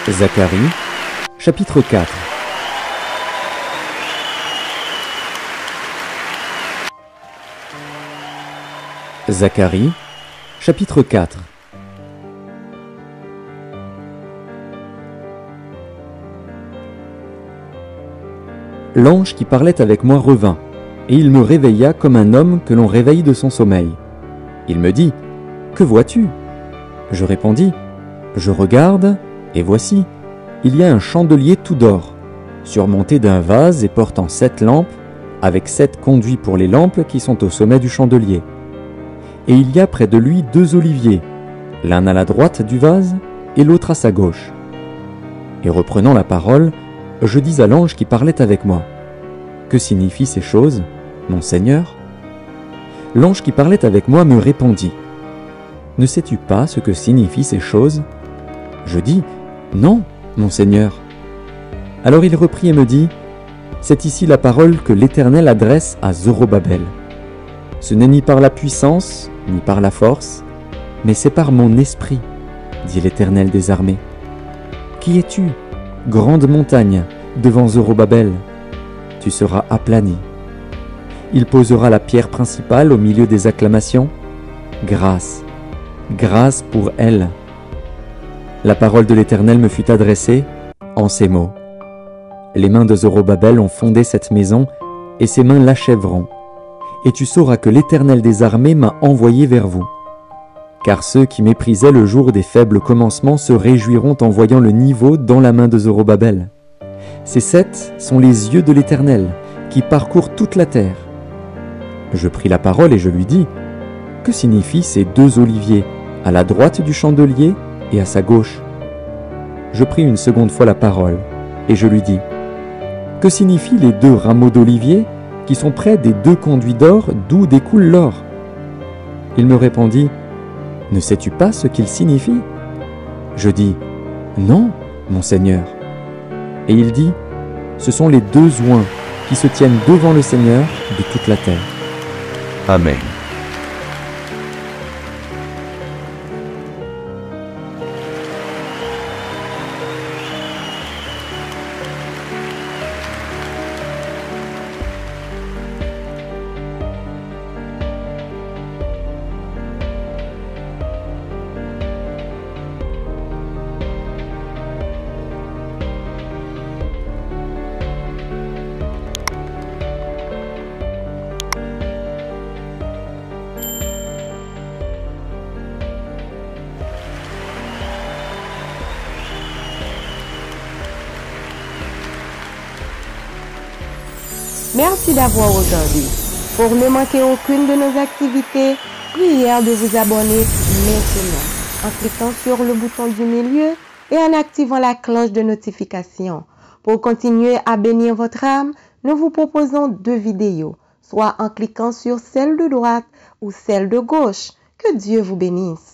Zacharie, chapitre 4. Zacharie, chapitre 4. L'ange qui parlait avec moi revint, et il me réveilla comme un homme que l'on réveille de son sommeil. Il me dit, « Que vois-tu » Je répondis, « Je regarde, et voici, il y a un chandelier tout d'or, surmonté d'un vase et portant 7 lampes, avec 7 conduits pour les lampes qui sont au sommet du chandelier. Et il y a près de lui 2 oliviers, l'un à la droite du vase et l'autre à sa gauche. » Et reprenant la parole, je dis à l'ange qui parlait avec moi, « Que signifient ces choses, mon Seigneur ?» L'ange qui parlait avec moi me répondit, « Ne sais-tu pas ce que signifient ces choses ?» Je dis, « Non, mon Seigneur. » Alors il reprit et me dit, « C'est ici la parole que l'Éternel adresse à Zorobabel. Ce n'est ni par la puissance, ni par la force, mais c'est par mon esprit, dit l'Éternel des armées. Qui es-tu, grande montagne, devant Zorobabel? Tu seras aplani. Il posera la pierre principale au milieu des acclamations. Grâce, grâce pour elle. La parole de l'Éternel me fut adressée en ces mots. Les mains de Zorobabel ont fondé cette maison, et ses mains l'achèveront. Et tu sauras que l'Éternel des armées m'a envoyé vers vous. Car ceux qui méprisaient le jour des faibles commencements se réjouiront en voyant le niveau dans la main de Zorobabel. Ces 7 sont les yeux de l'Éternel, qui parcourent toute la terre. Je pris la parole et je lui dis, « Que signifient ces 2 oliviers, à la droite du chandelier et à sa gauche ?» Je pris une seconde fois la parole, et je lui dis, « Que signifient les 2 rameaux d'olivier qui sont près des 2 conduits d'or d'où découle l'or ?» Il me répondit, « Ne sais-tu pas ce qu'ils signifient ?» Je dis, « Non, mon Seigneur. » Et il dit, « Ce sont les 2 oins qui se tiennent devant le Seigneur de toute la terre. » Amen. Merci d'avoir regardé. Pour ne manquer aucune de nos activités, prière de vous abonner maintenant en cliquant sur le bouton du milieu et en activant la cloche de notification. Pour continuer à bénir votre âme, nous vous proposons 2 vidéos, soit en cliquant sur celle de droite ou celle de gauche. Que Dieu vous bénisse.